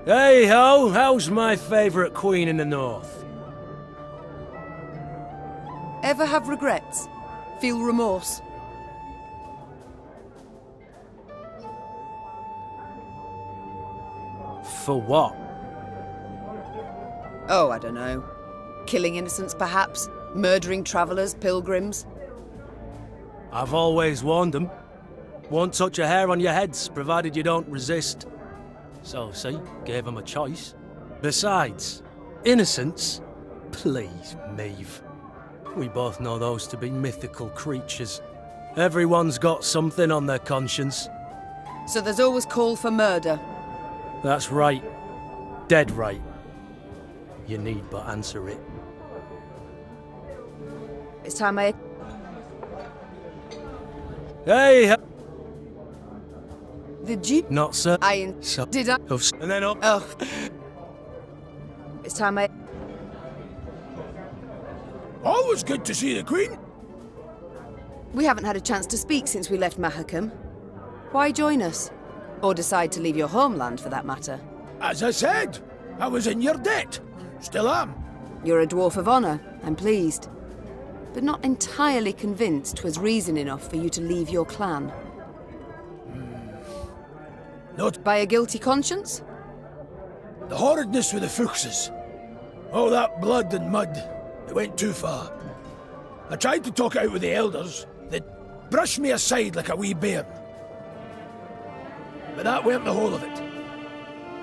Hey ho, how's my favourite queen in the north? Ever have regrets? Feel remorse? For what? Oh, I don't know. Killing innocents, perhaps? Murdering travellers, pilgrims? I've always warned them. Won't touch a hair on your heads, provided you don't resist. So, see, gave them a choice. Besides, innocents? Please, Maeve. We both know those to be mythical creatures. Everyone's got something on their conscience. So there's always call for murder? That's right. Dead right. You need but answer it. It's time I... Hey! Did you? Not so. So did I? And then up. Oh. It's time I... Always good to see the Queen. We haven't had a chance to speak since we left Mahakam. Why join us? Or decide to leave your homeland, for that matter? As I said, I was in your debt. Still am. You're a dwarf of honour, I'm pleased. But not entirely convinced 'twas reason enough for you to leave your clan. Not By a guilty conscience? the horridness with the Fuchses. All that blood and mud, it went too far. I tried to talk it out with the elders. They brushed me aside like a wee bairn. But that weren't the whole of it.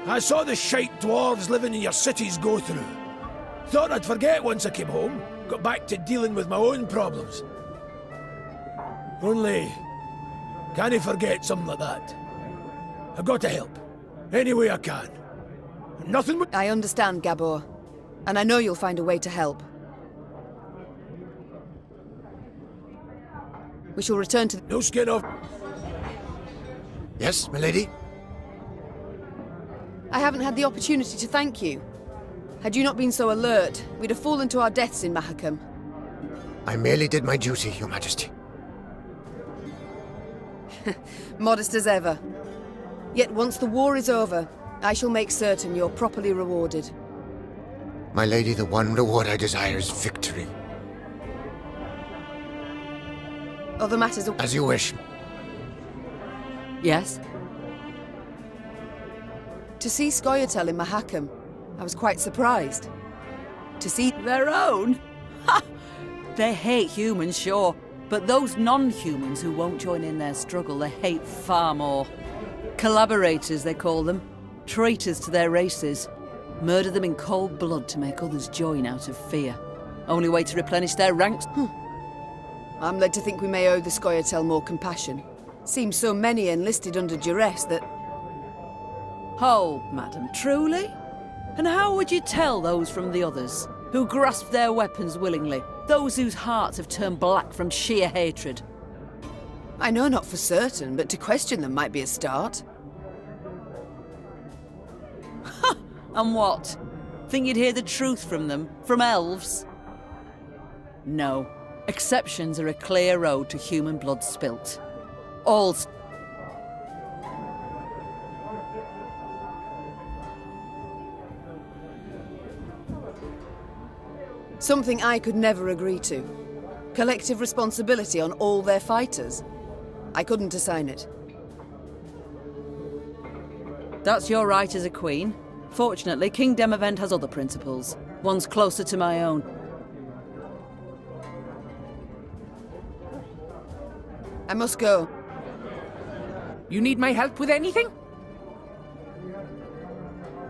I saw the shite dwarves living in your cities go through. Thought I'd forget once I came home. Got back to dealing with my own problems. Only, can't I forget something like that? I've got to help. Any way I can. Nothing but... I understand, Gabor. And I know you'll find a way to help. We shall return to... No skin off. Yes, milady? I haven't had the opportunity to thank you. Had you not been so alert, we'd have fallen to our deaths in Mahakam. I merely did my duty, Your Majesty. Modest as ever. Yet once the war is over, I shall make certain you're properly rewarded. My lady, the one reward I desire is victory. Other matters... As you wish. Yes? To see Scoia'tael in Mahakam, I was quite surprised. To see... Their own? Ha! They hate humans, sure. But those non-humans who won't join in their struggle, they hate far more. Collaborators, they call them. Traitors to their races. Murder them in cold blood to make others join out of fear. Only way to replenish their ranks. I'm led to think we may owe the Scoia'tael more compassion. Seems so many enlisted under duress that... Hold, madam, truly? And how would you tell those from the others, who grasp their weapons willingly? Those whose hearts have turned black from sheer hatred? I know not for certain, but to question them might be a start. And what? Think you'd hear the truth from them? From elves? No. Exceptions are a clear road to human blood spilt. All... Something I could never agree to. Collective responsibility on all their fighters. I couldn't assign it. That's your right as a queen. Fortunately, King Demavend has other principles. One's closer to my own. I must go. You need my help with anything?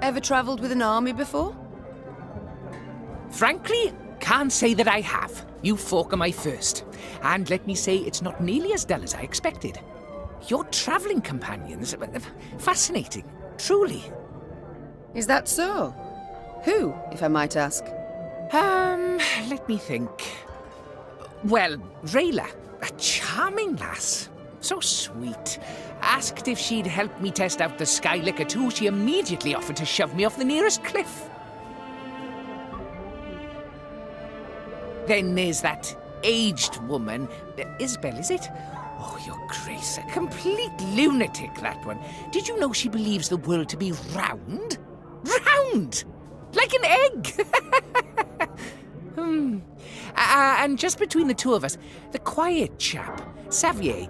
Ever travelled with an army before? Frankly, can't say that I have. You folk are my first. And let me say, it's not nearly as dull as I expected. Your travelling companions, fascinating, truly. Is that so? Who, if I might ask? Let me think. Well, Rayla, a charming lass. So sweet. Asked if she'd help me test out the Skylicker too, she immediately offered to shove me off the nearest cliff. Then there's that aged woman, Isabel, is it? Oh, your grace, a complete lunatic, that one. Did you know she believes the world to be round? Round! Like an egg! And just between the two of us, the quiet chap, Xavier,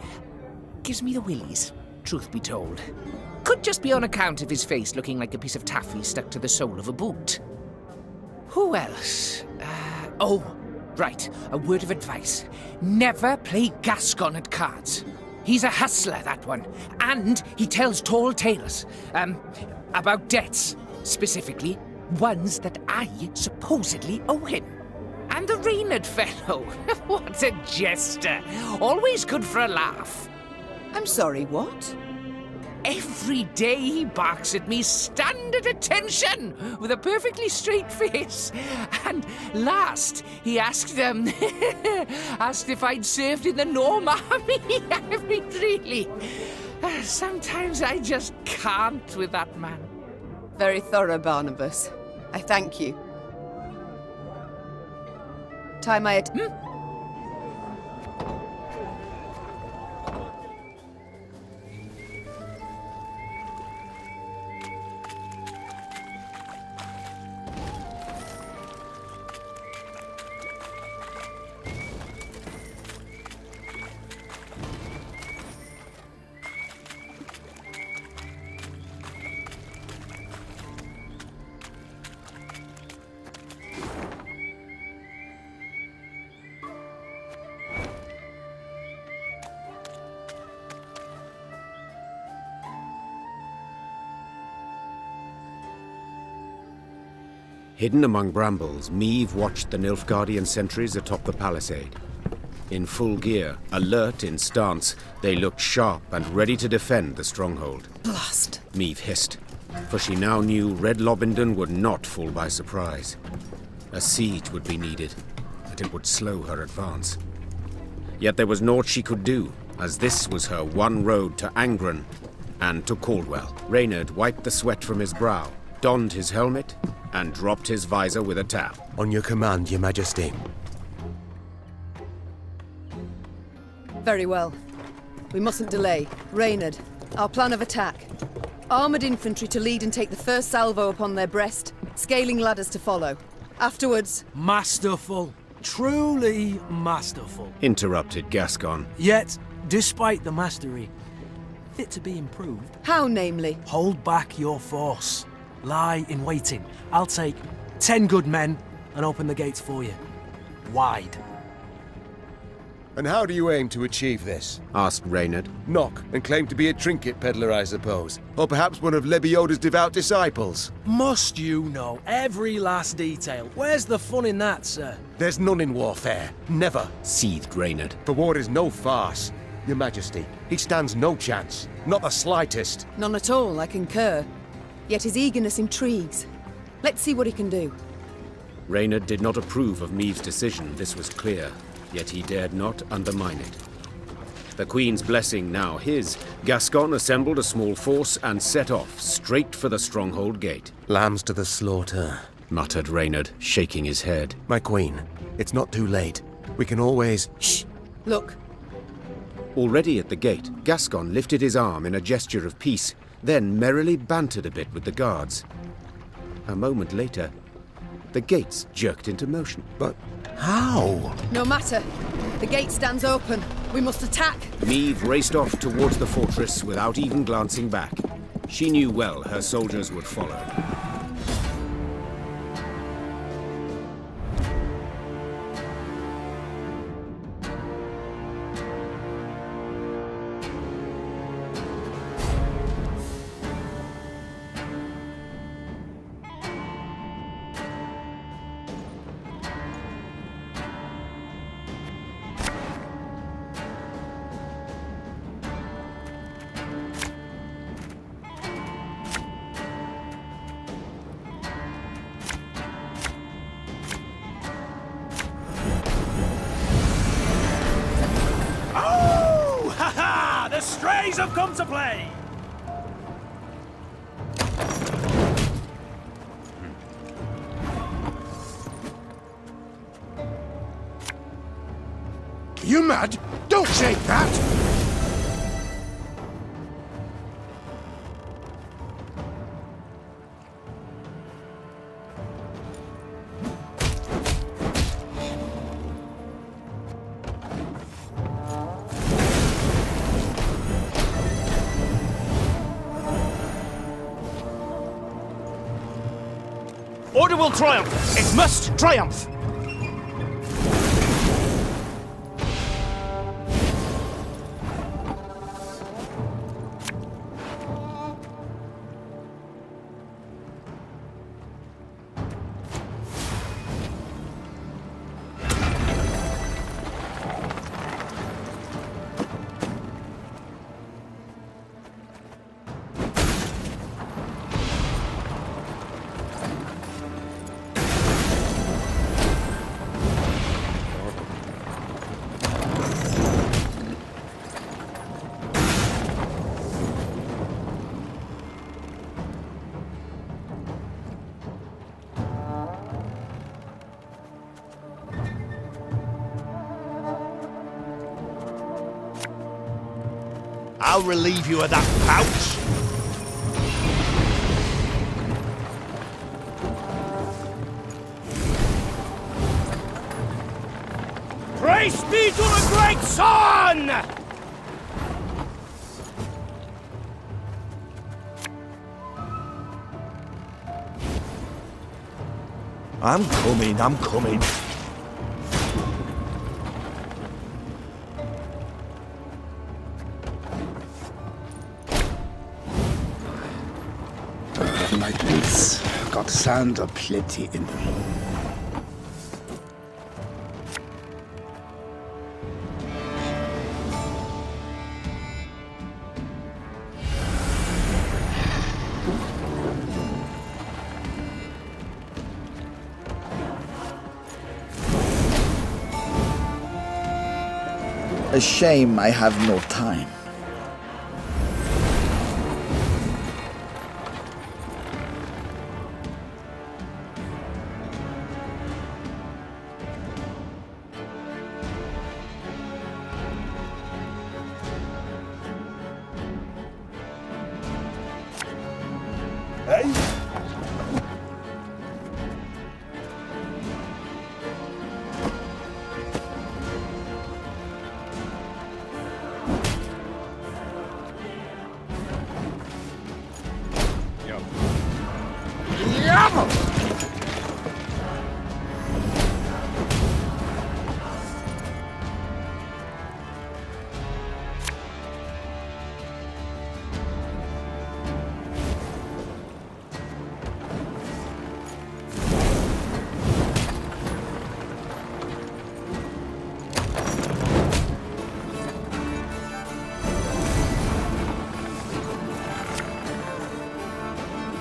gives me the willies, truth be told. Could just be on account of his face looking like a piece of taffy stuck to the sole of a boot. Who else? Oh, right, a word of advice. Never play Gascon at cards. He's a hustler, that one. And he tells tall tales. About debts, specifically, ones that I supposedly owe him. And the Reynard fellow. What a jester. Always good for a laugh. I'm sorry, what? Every day he barks at me, stand at attention, with a perfectly straight face. And last, he asked asked if I'd served in the Norm Army. I mean, really. Sometimes I just can't with that man. Very thorough, Barnabas. I thank you. Time I Hidden among brambles, Meve watched the Nilfgaardian sentries atop the palisade. In full gear, alert in stance, they looked sharp and ready to defend the stronghold. blast. Meve hissed, for she now knew Red Lobindon would not fall by surprise. A siege would be needed, and it would slow her advance. Yet there was naught she could do, as this was her one road to Angren and to Caldwell. Reynard wiped the sweat from his brow, donned his helmet, and dropped his visor with a tap. On your command, Your Majesty. Very well. We mustn't delay. Reynard, our plan of attack. Armoured infantry to lead and take the first salvo upon their breast, scaling ladders to follow. Afterwards... Masterful. Truly masterful. Interrupted Gascon. Yet, despite the mastery, fit to be improved. How, namely? Hold back your force. Lie in waiting. I'll take 10 good men and open the gates for you. Wide. And how do you aim to achieve this? Asked Reynard. Knock and claim to be a trinket peddler, I suppose. Or perhaps one of Lebioda's devout disciples. Must you know every last detail? Where's the fun in that, sir? There's none in warfare. Never. Seethed Reynard. For war is no farce. Your Majesty, he stands no chance. Not the slightest. None at all, I concur. Yet his eagerness intrigues. Let's see what he can do. Reynard did not approve of Meve's decision, this was clear, yet he dared not undermine it. The Queen's blessing now his, Gascon assembled a small force and set off, straight for the stronghold gate. Lambs to the slaughter, muttered Reynard, shaking his head. My Queen, it's not too late. We can always... Shh! Look. Already at the gate, Gascon lifted his arm in a gesture of peace, then merrily bantered a bit with the guards. A moment later, the gates jerked into motion. But how? No matter. The gate stands open. We must attack. Meve raced off towards the fortress without even glancing back. She knew well her soldiers would follow. The strays have come to play! You mad? Don't shake that! Order will triumph! It must triumph! I'll relieve you of that pouch. Praise be to the great sun! I'm coming. My boots got sand aplenty in them. A shame I have no time.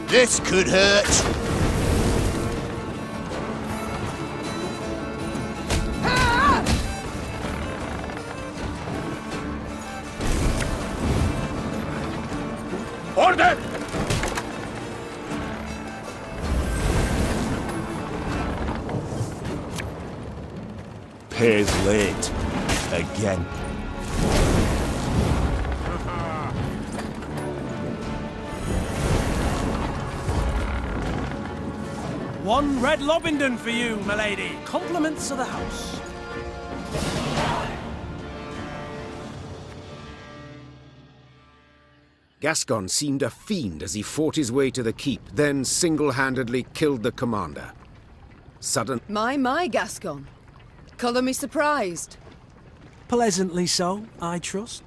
This could hurt. Order! Pays late. Again. One red Lobington for you, milady. Compliments of the house. Gascon seemed a fiend as he fought his way to the keep, then single-handedly killed the commander. Sudden... My, Gascon. Colour me surprised. Pleasantly so, I trust.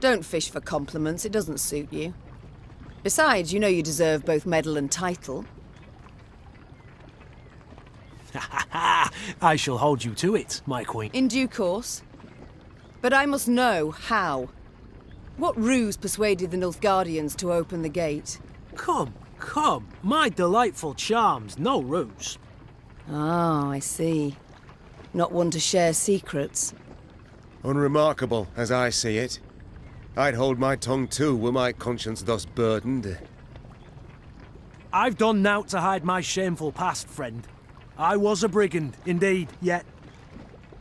Don't fish for compliments, it doesn't suit you. Besides, you know you deserve both medal and title. I shall hold you to it, my queen. In due course. But I must know how. What ruse persuaded the Nilfgaardians to open the gate? Come. My delightful charms, no ruse. Ah, I see. Not one to share secrets. Unremarkable, as I see it. I'd hold my tongue too, were my conscience thus burdened. I've done naught to hide my shameful past, friend. I was a brigand, indeed, yet...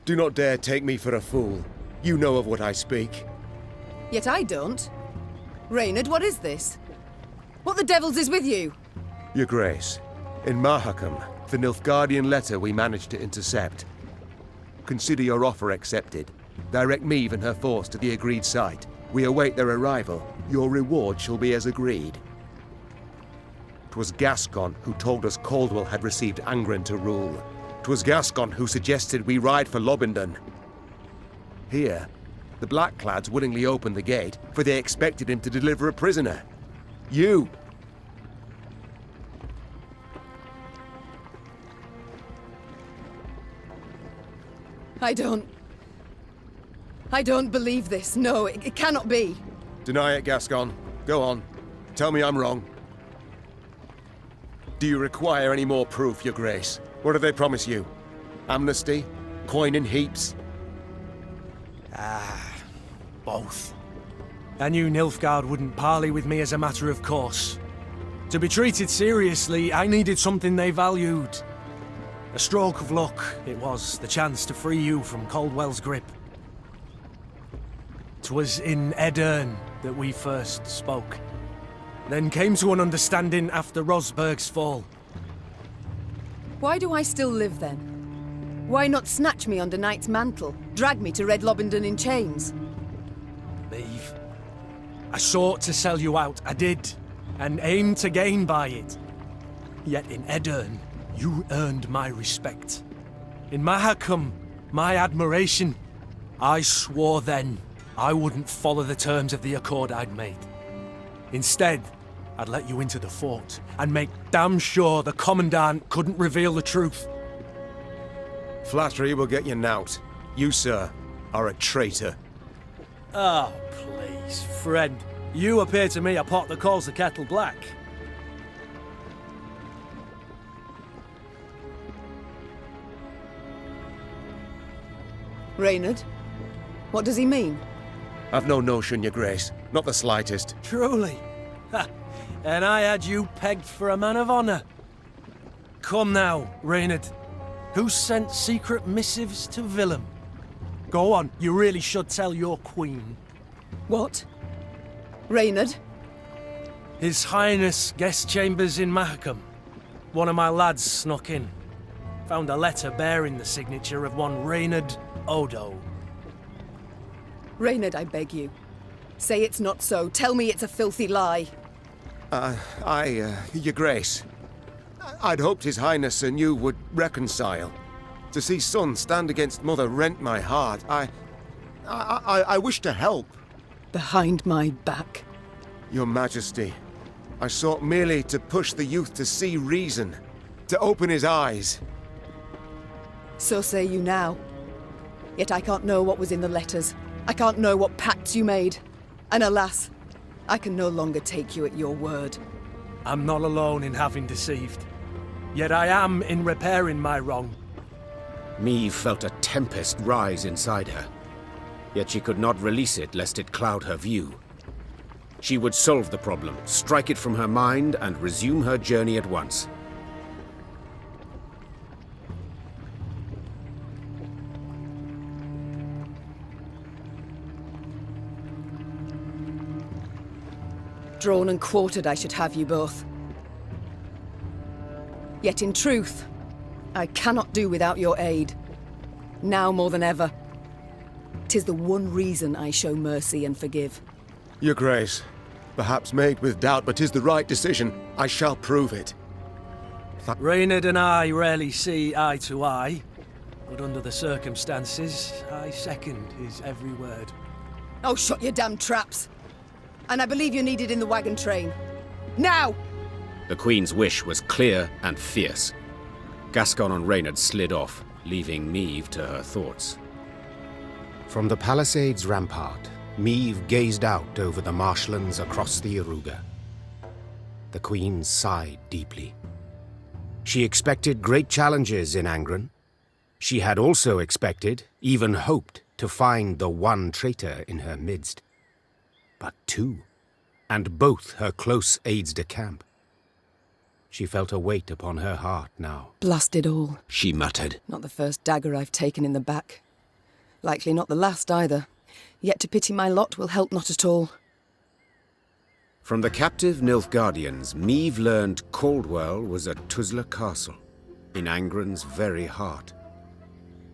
Do not dare take me for a fool. You know of what I speak. Yet I don't. Reynard, what is this? What the devils is with you? Your Grace, in Mahakam, the Nilfgaardian letter we managed to intercept. Consider your offer accepted. Direct Meve and her force to the agreed site. We await their arrival. Your reward shall be as agreed. 'Twas Gascon who told us Caldwell had received Angren to rule. 'Twas Gascon who suggested we ride for Lobendon. Here, the Blackclads willingly opened the gate, for they expected him to deliver a prisoner. You! I don't believe this. No, it cannot be. Deny it, Gascon. Go on. Tell me I'm wrong. Do you require any more proof, Your Grace? What do they promise you? Amnesty? Coin in heaps? Both. I knew Nilfgaard wouldn't parley with me as a matter of course. To be treated seriously, I needed something they valued. A stroke of luck, it was, the chance to free you from Caldwell's grip. 'Twas in Edern that we first spoke. Then came to an understanding after Rosberg's fall. Why do I still live then? Why not snatch me under Knight's mantle? Drag me to Red Lobendon in chains? Maeve, I sought to sell you out, I did, and aimed to gain by it. Yet in Edern, you earned my respect. In Mahakam, my admiration. I swore then I wouldn't follow the terms of the accord I'd made. Instead, I'd let you into the fort and make damn sure the Commandant couldn't reveal the truth. Flattery will get you knout. You, sir, are a traitor. Oh, please, friend. You appear to me a pot that calls the kettle black. Reynard? What does he mean? I've no notion, Your Grace. Not the slightest. Truly? Ha! And I had you pegged for a man of honor. Come now, Reynard. Who sent secret missives to Willem? Go on, you really should tell your queen. What? Reynard? His Highness guest chambers in Mahakam. One of my lads snuck in. Found a letter bearing the signature of one Reynard Odo. Reynard, I beg you. Say it's not so. Tell me it's a filthy lie. Your Grace. I'd hoped His Highness and you would reconcile. To see son stand against mother rent my heart. I wish to help. Behind my back. Your Majesty, I sought merely to push the youth to see reason, to open his eyes. So say you now. Yet I can't know what was in the letters. I can't know what pacts you made. And alas, I can no longer take you at your word. I'm not alone in having deceived. Yet I am in repairing my wrong. Maeve felt a tempest rise inside her. Yet she could not release it lest it cloud her view. She would solve the problem, strike it from her mind, and resume her journey at once. Drawn and quartered I should have you both. Yet in truth, I cannot do without your aid. Now more than ever. 'Tis the one reason I show mercy and forgive. Your Grace, perhaps made with doubt, but 'tis the right decision. I shall prove it. Reynard and I rarely see eye to eye, but under the circumstances, I second his every word. Oh, shut your damn traps! And I believe you're needed in the wagon train. Now! The Queen's wish was clear and fierce. Gascon and Reynard slid off, leaving Maeve to her thoughts. From the palisade's rampart, Maeve gazed out over the marshlands across the Iruga. The Queen sighed deeply. She expected great challenges in Angren. She had also expected, even hoped, to find the one traitor in her midst. But two, and both her close aides-de-camp. She felt a weight upon her heart now. Blast it all. She muttered. Not the first dagger I've taken in the back. Likely not the last either. Yet to pity my lot will help not at all. From the captive Nilfgaardians, Maeve learned Caldwell was at Tuzla Castle, in Angren's very heart.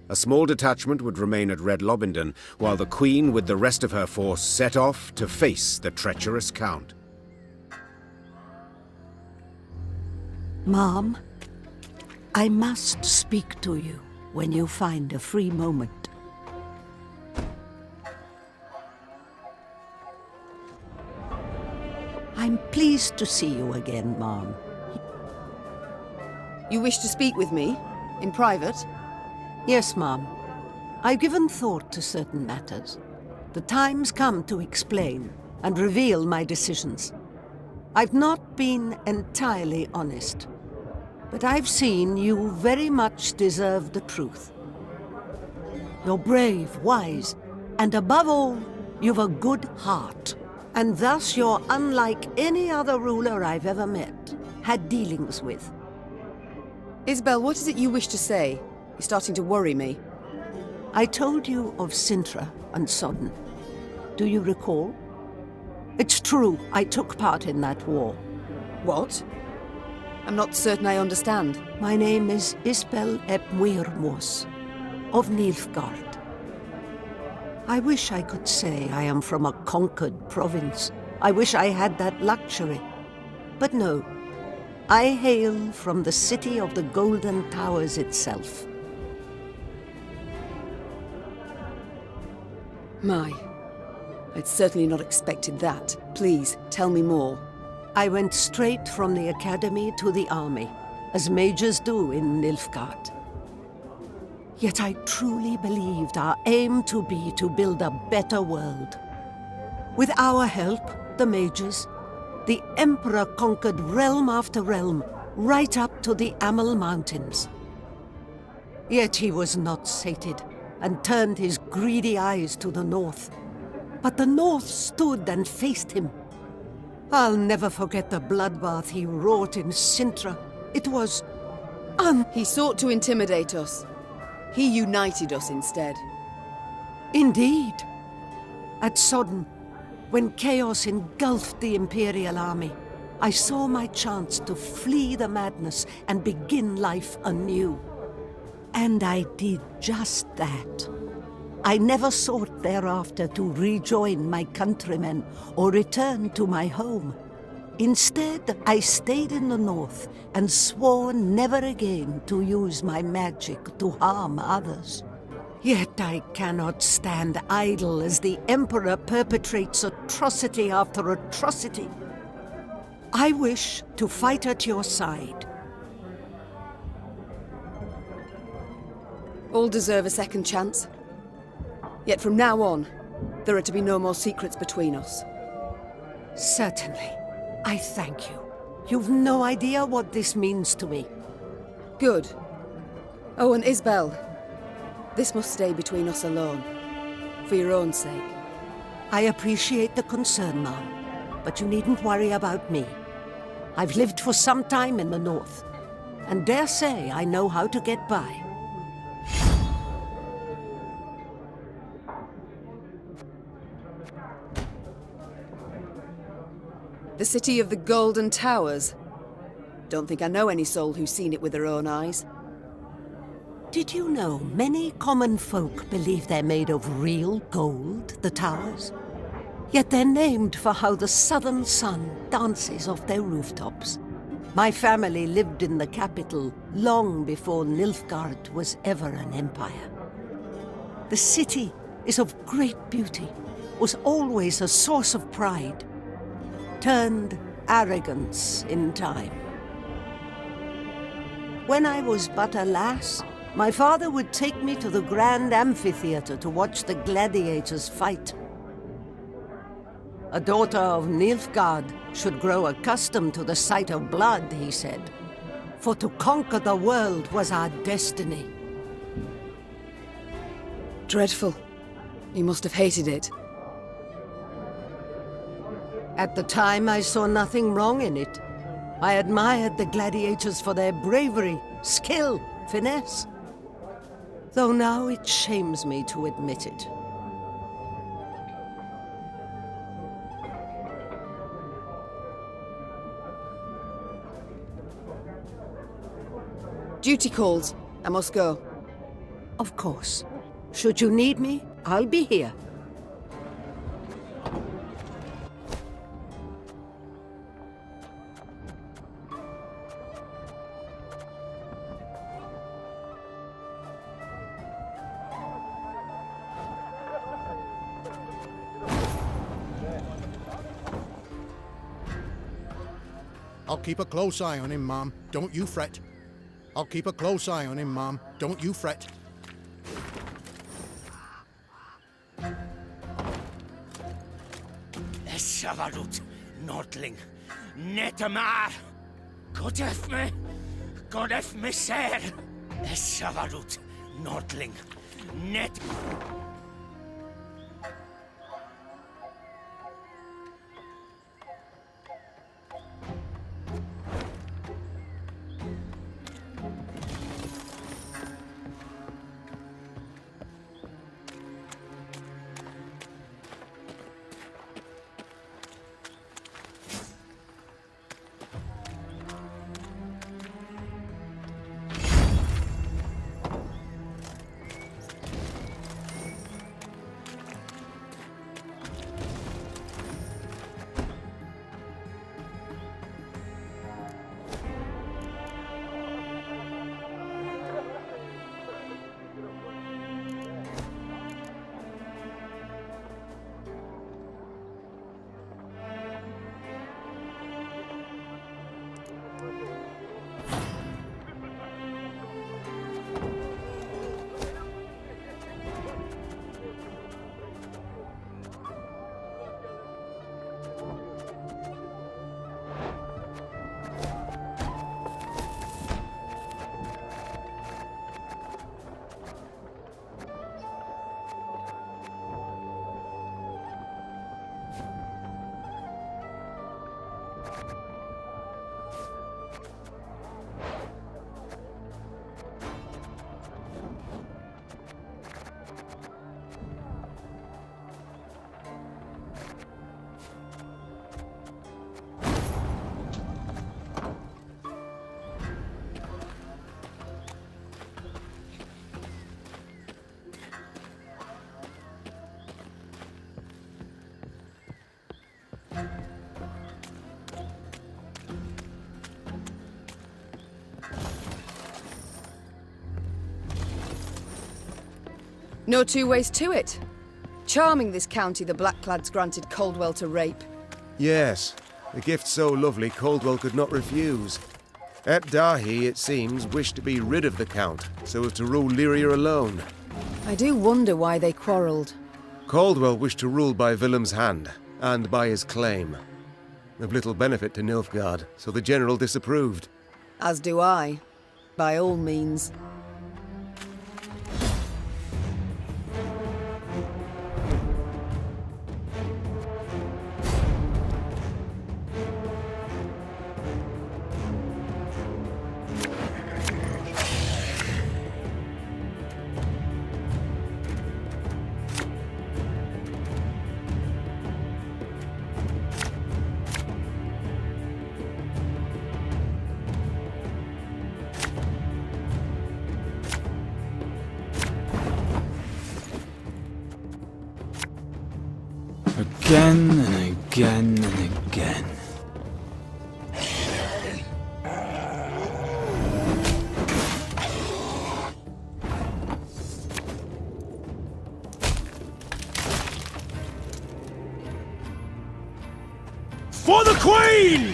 A small detachment would remain at Red Lobendon, while the Queen with the rest of her force set off to face the treacherous Count. Mom, I must speak to you when you find a free moment. I'm pleased to see you again, Mom. You wish to speak with me? In private? Yes, Mom. I've given thought to certain matters. The time's come to explain and reveal my decisions. I've not been entirely honest, but I've seen you very much deserve the truth. You're brave, wise, and above all, you've a good heart. And thus you're unlike any other ruler I've ever met, had dealings with. Isabel, what is it you wish to say? You're starting to worry me. I told you of Sintra and Sodden. Do you recall? It's true, I took part in that war. What? I'm not certain I understand. My name is Isbel ep Muirmos, of Nilfgaard. I wish I could say I am from a conquered province. I wish I had that luxury. But no, I hail from the city of the Golden Towers itself. My, I'd certainly not expected that. Please, tell me more. I went straight from the academy to the army, as majors do in Nilfgaard. Yet I truly believed our aim to be to build a better world. With our help, the mages, the Emperor conquered realm after realm, right up to the Amal Mountains. Yet he was not sated, and turned his greedy eyes to the north. But the north stood and faced him. I'll never forget the bloodbath he wrought in Sintra. It was He sought to intimidate us. He united us instead. Indeed. At Sodden, when chaos engulfed the Imperial army, I saw my chance to flee the madness and begin life anew. And I did just that. I never sought thereafter to rejoin my countrymen or return to my home. Instead, I stayed in the north and swore never again to use my magic to harm others. Yet I cannot stand idle as the Emperor perpetrates atrocity after atrocity. I wish to fight at your side. All deserve a second chance. Yet from now on, there are to be no more secrets between us. Certainly. I thank you. You've no idea what this means to me. Good. Oh, and Isbel, this must stay between us alone. For your own sake. I appreciate the concern, Mom, but you needn't worry about me. I've lived for some time in the north, and dare say I know how to get by. The city of the Golden Towers. Don't think I know any soul who's seen it with their own eyes. Did you know many common folk believe they're made of real gold, the towers? Yet they're named for how the southern sun dances off their rooftops. My family lived in the capital long before Nilfgaard was ever an empire. The city is of great beauty, was always a source of pride, turned arrogance in time. When I was but a lass, my father would take me to the grand amphitheater to watch the gladiators fight. A daughter of Nilfgaard should grow accustomed to the sight of blood, he said, for to conquer the world was our destiny. Dreadful. You must have hated it. At the time, I saw nothing wrong in it. I admired the gladiators for their bravery, skill, finesse. Though now it shames me to admit it. Duty calls. I must go. Of course. Should you need me, I'll be here. I'll keep a close eye on him, ma'am. Don't you fret. I'll keep a close eye on him, ma'am. Don't you fret. Esavarut, Nordling, Netamar, Godef me ser. Esavarut, Nordling, Net. No two ways to it. Charming this county the Blackclads granted Caldwell to rape. Yes, a gift so lovely Caldwell could not refuse. Et Dahi, it seems, wished to be rid of the Count, so as to rule Lyria alone. I do wonder why they quarrelled. Caldwell wished to rule by Willem's hand, and by his claim. Of little benefit to Nilfgaard, so the general disapproved. As do I. By all means. Again and again and again. For the Queen!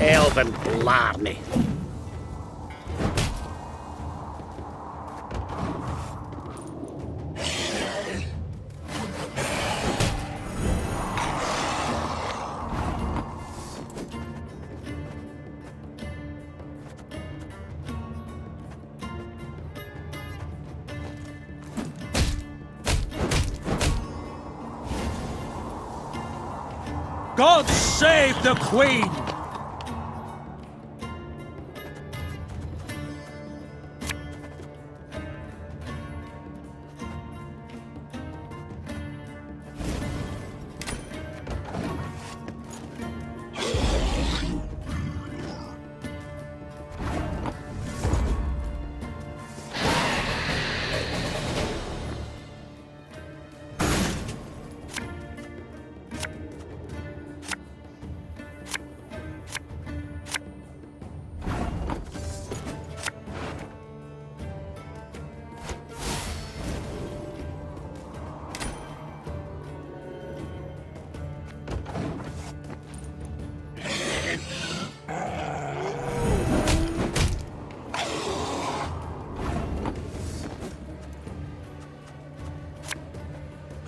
Elven Blarney. God save the Queen!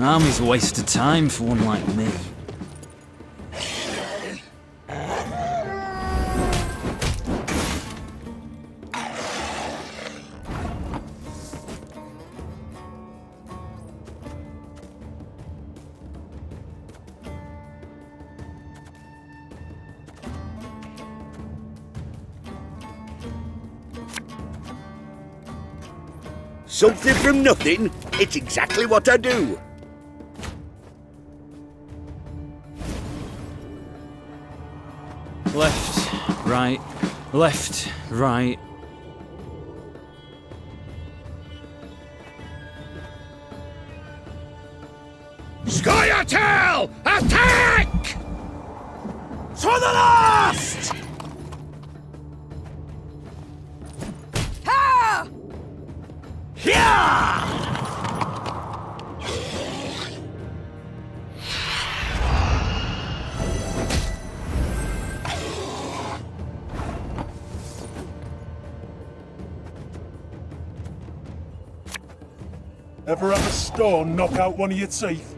Army's a waste of time for one like me. Something from nothing? It's exactly what I do. Left, right, left, right. Scoia'tael! Attack! To the last! Ha! Yeah! Ever have a stone knock out one of your teeth?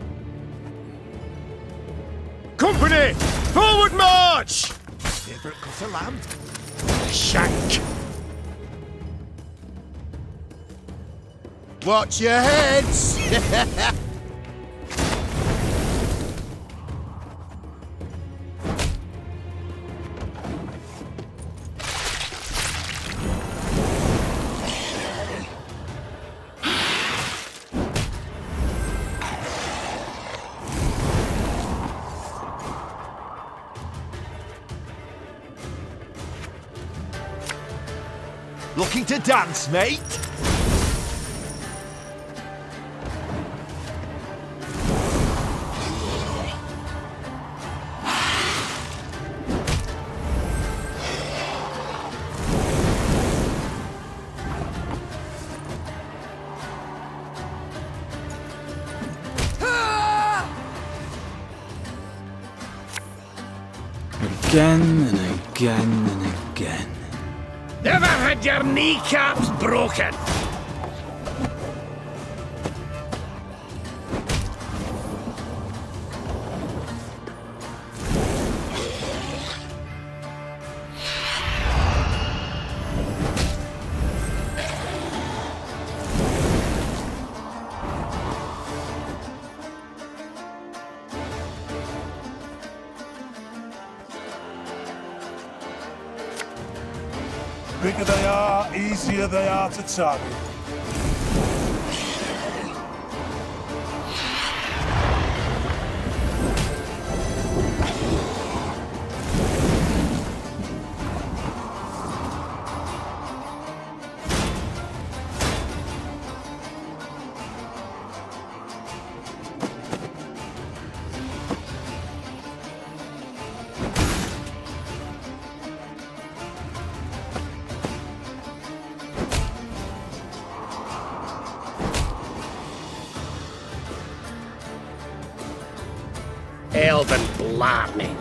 Company! Forward march! Favourite cut of lamb? Shank! Watch your heads! Looking to dance, mate? Again and again and again. Never had your kneecaps broken! Bigger they are, easier they are to target. Elven blarney.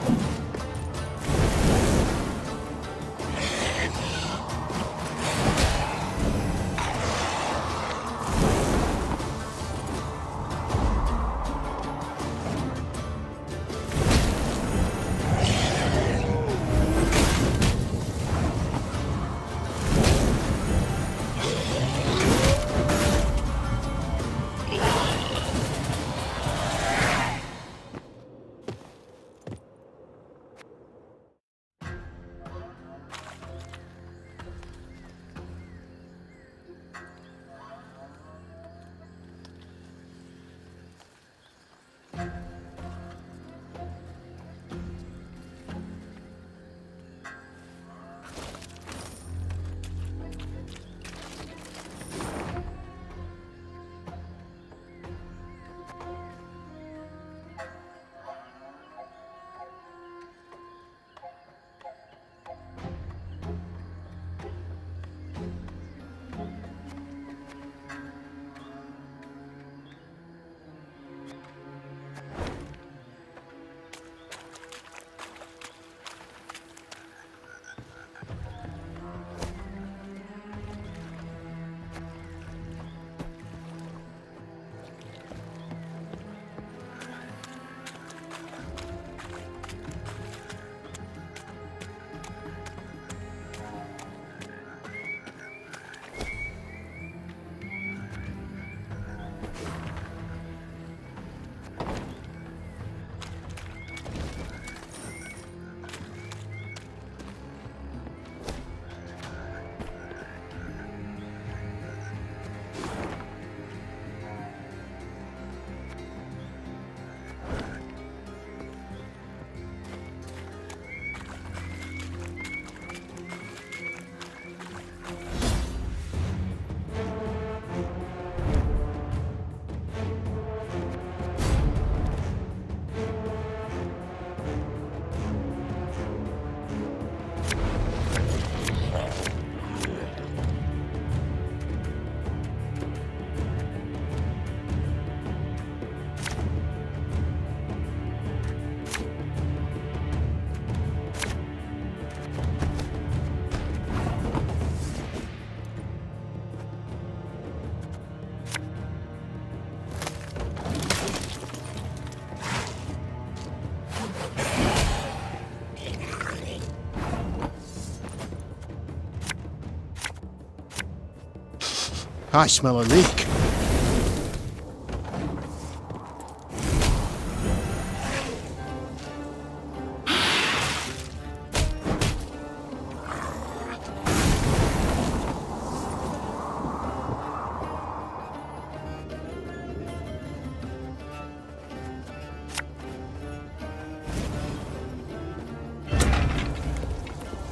I smell a leak.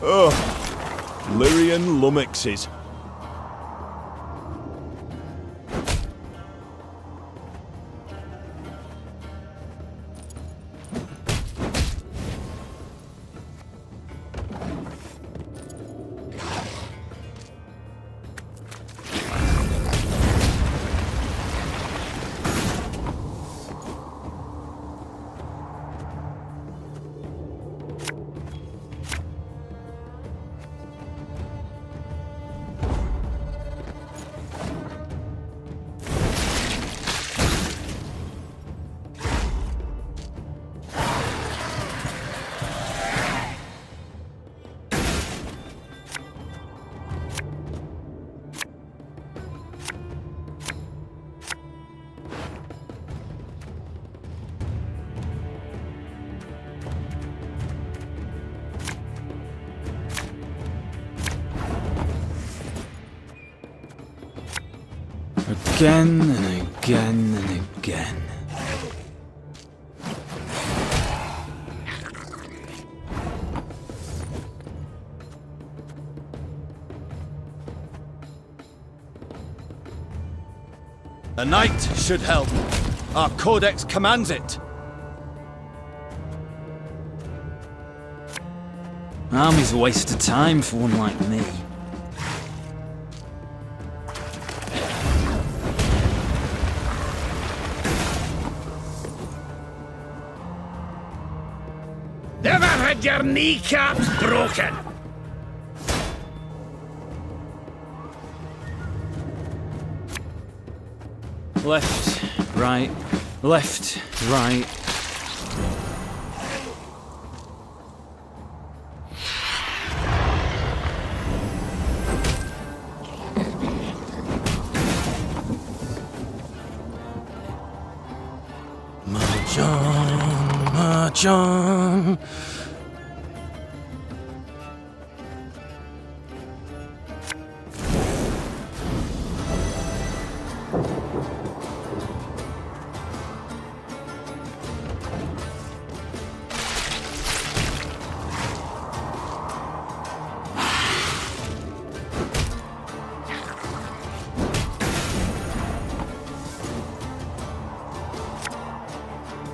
Oh, Lyrian lummoxes. Again and again and again. A knight should help. Our codex commands it. Army's a waste of time for one like me. Never had your kneecaps broken! Left, right, left, right. March on, march on.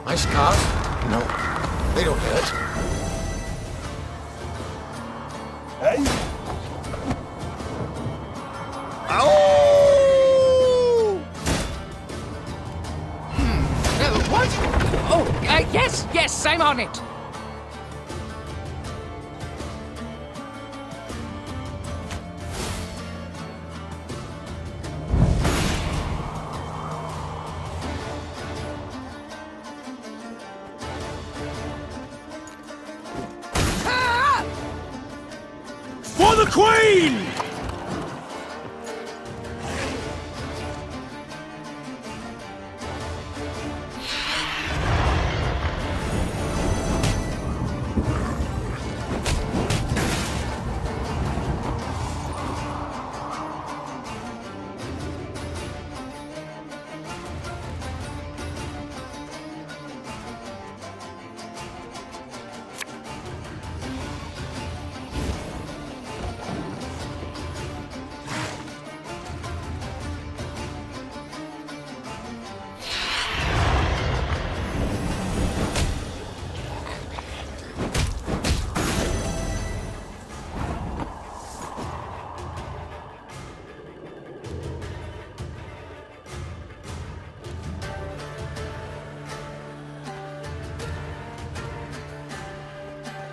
My scars? No, they don't hurt. Hey? Oh! What? Oh, yes, I'm on it. For the Queen!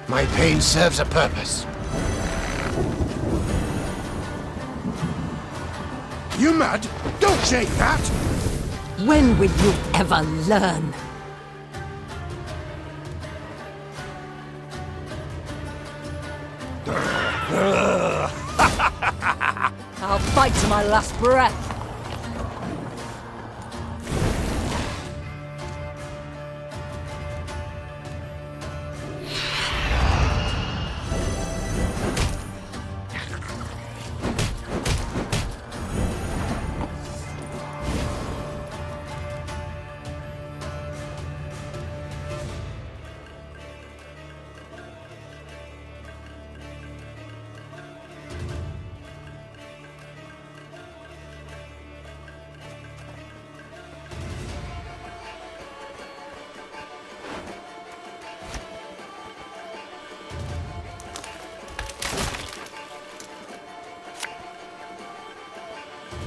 My pain serves a purpose. You mad? Don't shake that! When will you ever learn? I'll fight to my last breath.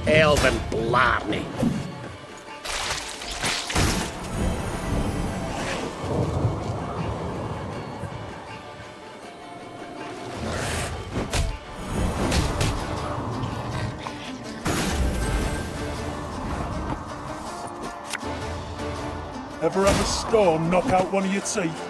elven blarney. Ever have a storm knock out one of your teeth?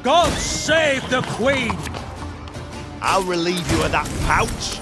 God save the Queen! I'll relieve you of that pouch.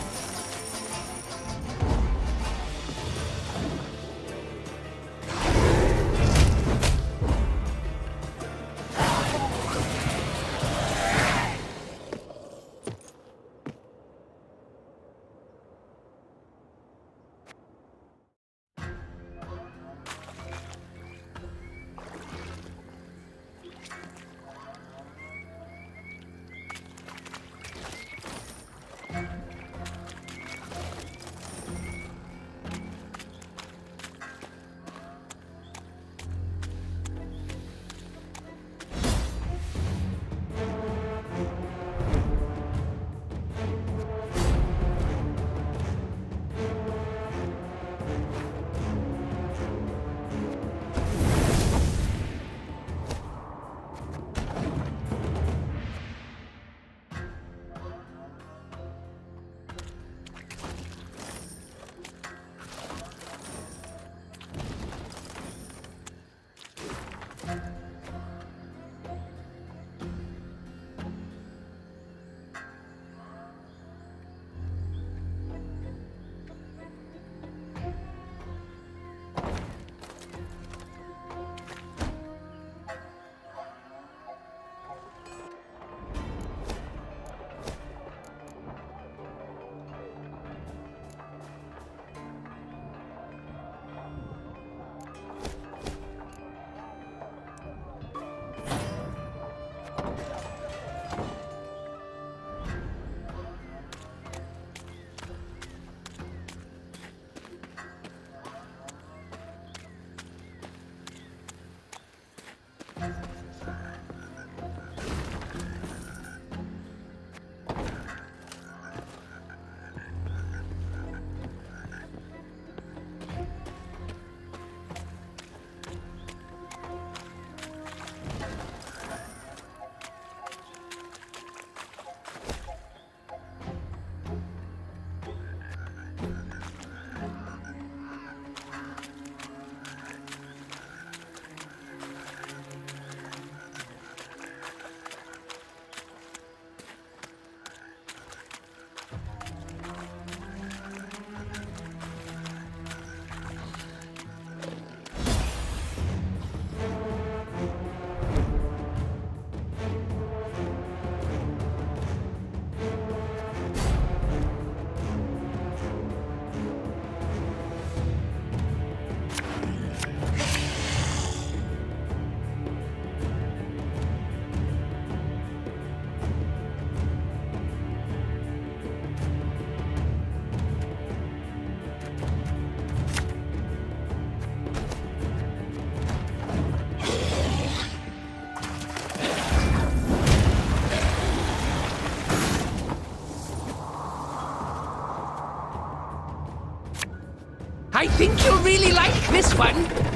I think you'll really like this one.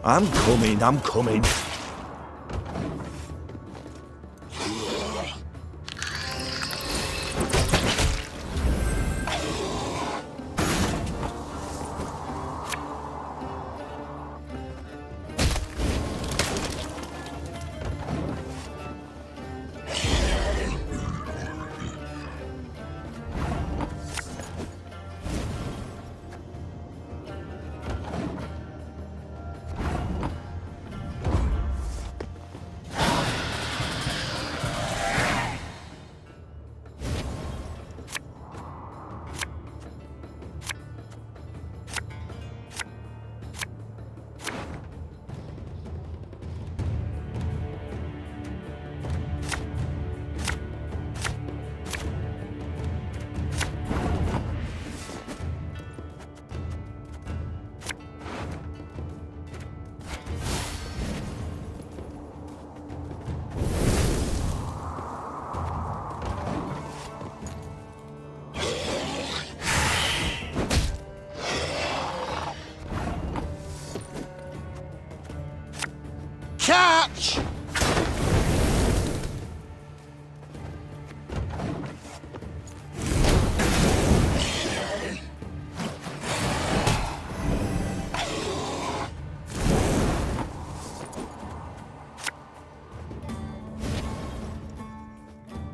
I'm coming, I'm coming. March!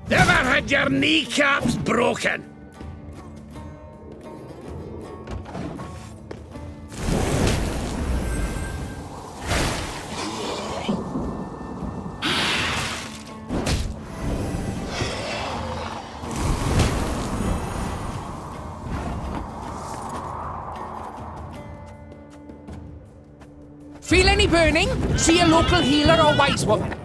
Never had your kneecaps broken! Feel any burning? See a local healer or wise woman.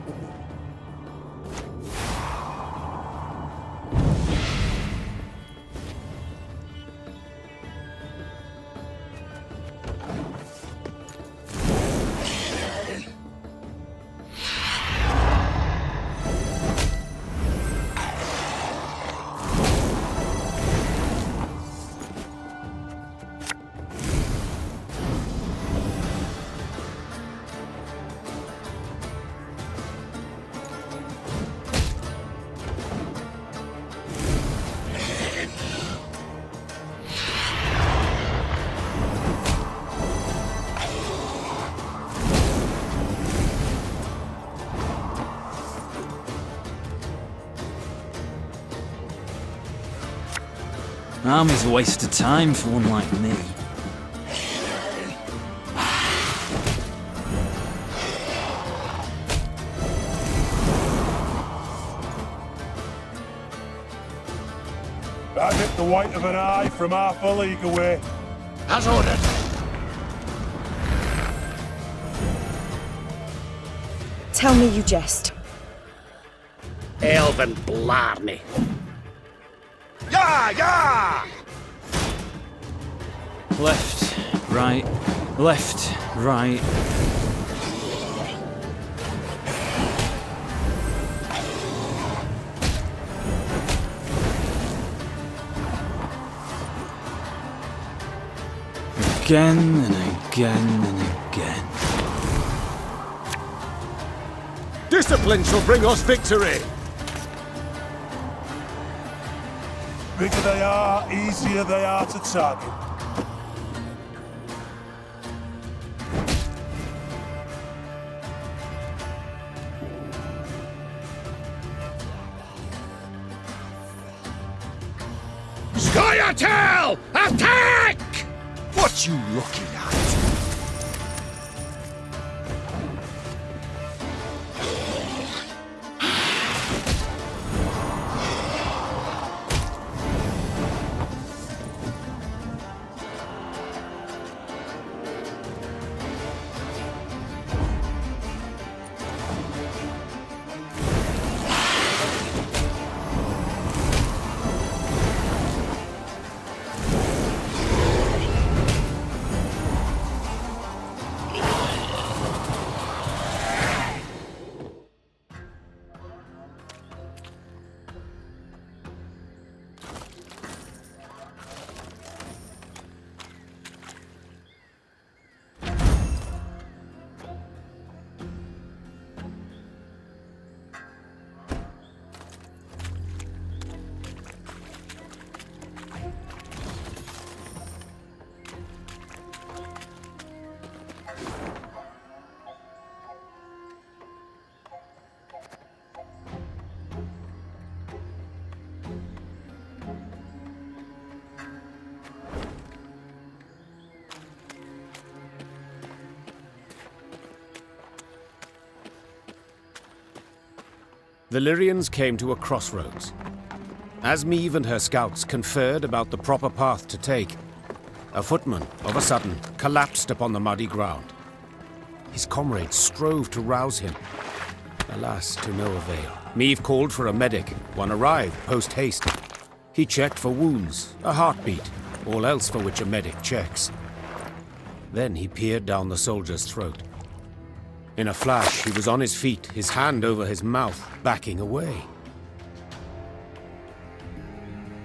Army's a waste of time for one like me. That hit the white of an eye from half a league away. As ordered. Tell me you jest. Elven blarney. Yeah, yeah! Left, right, left, right. Again and again and again. Discipline shall bring us victory! Bigger they are, easier they are to target. Scoia'tael! Attack! What you looking at? The Lyrians came to a crossroads. As Meve and her scouts conferred about the proper path to take, a footman, of a sudden, collapsed upon the muddy ground. His comrades strove to rouse him. Alas, to no avail. Meve called for a medic. One arrived post-haste. He checked for wounds, a heartbeat, all else for which a medic checks. Then he peered down the soldier's throat. In a flash, he was on his feet, his hand over his mouth, backing away.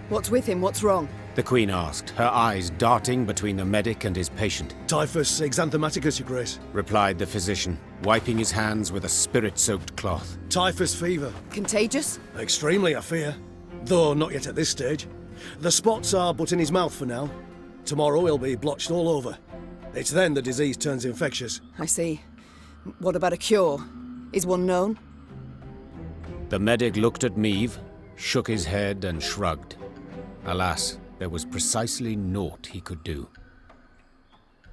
What's with him? What's wrong? The Queen asked, her eyes darting between the medic and his patient. Typhus exanthematicus, Your Grace. Replied the physician, wiping his hands with a spirit-soaked cloth. Typhus fever. Contagious? Extremely, I fear. Though not yet at this stage. The spots are but in his mouth for now. Tomorrow he'll be blotched all over. It's then the disease turns infectious. I see. What about a cure? Is one known? The medic looked at Meave, shook his head and shrugged. Alas, there was precisely naught he could do.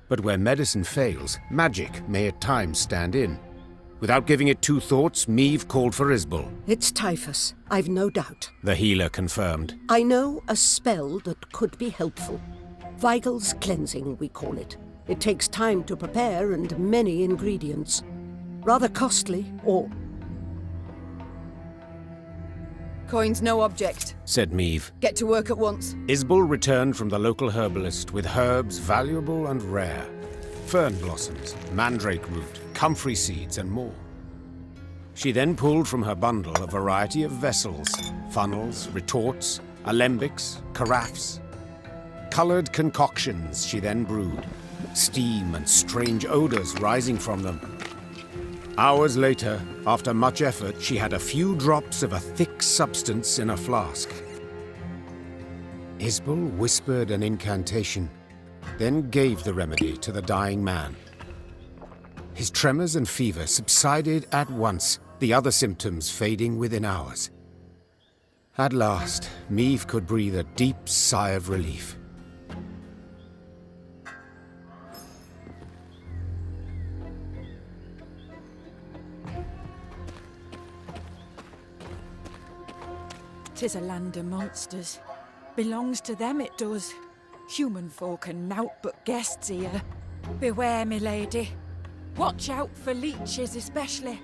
But where medicine fails, magic may at times stand in. Without giving it two thoughts, Meave called for Isbel. It's typhus, I've no doubt. The healer confirmed. I know a spell that could be helpful. Vital's cleansing, we call it. It takes time to prepare and many ingredients. Rather costly, or... Coin's no object, said Meave. Get to work at once. Isbel returned from the local herbalist with herbs valuable and rare. Fern blossoms, mandrake root, comfrey seeds, and more. She then pulled from her bundle a variety of vessels, funnels, retorts, alembics, carafes. Coloured concoctions she then brewed, steam and strange odours rising from them. Hours later, after much effort, she had a few drops of a thick substance in a flask. Isbel whispered an incantation, then gave the remedy to the dying man. His tremors and fever subsided at once, the other symptoms fading within hours. At last, Meave could breathe a deep sigh of relief. "'Tis a land of monsters. Belongs to them, it does. Human folk are nowt but guests here. Beware, me lady. Watch out for leeches especially.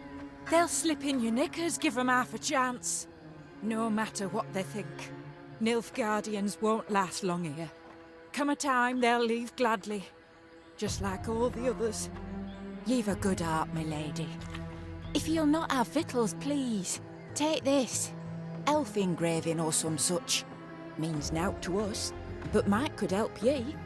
They'll slip in your knickers, give 'em half a chance. No matter what they think, Nilfgaardians won't last long here. Come a time, they'll leave gladly, just like all the others. Ye've a good heart, my lady. If you'll not have victuals, please, take this. Elf engraving or some such. Means nowt to us, but might could help ye.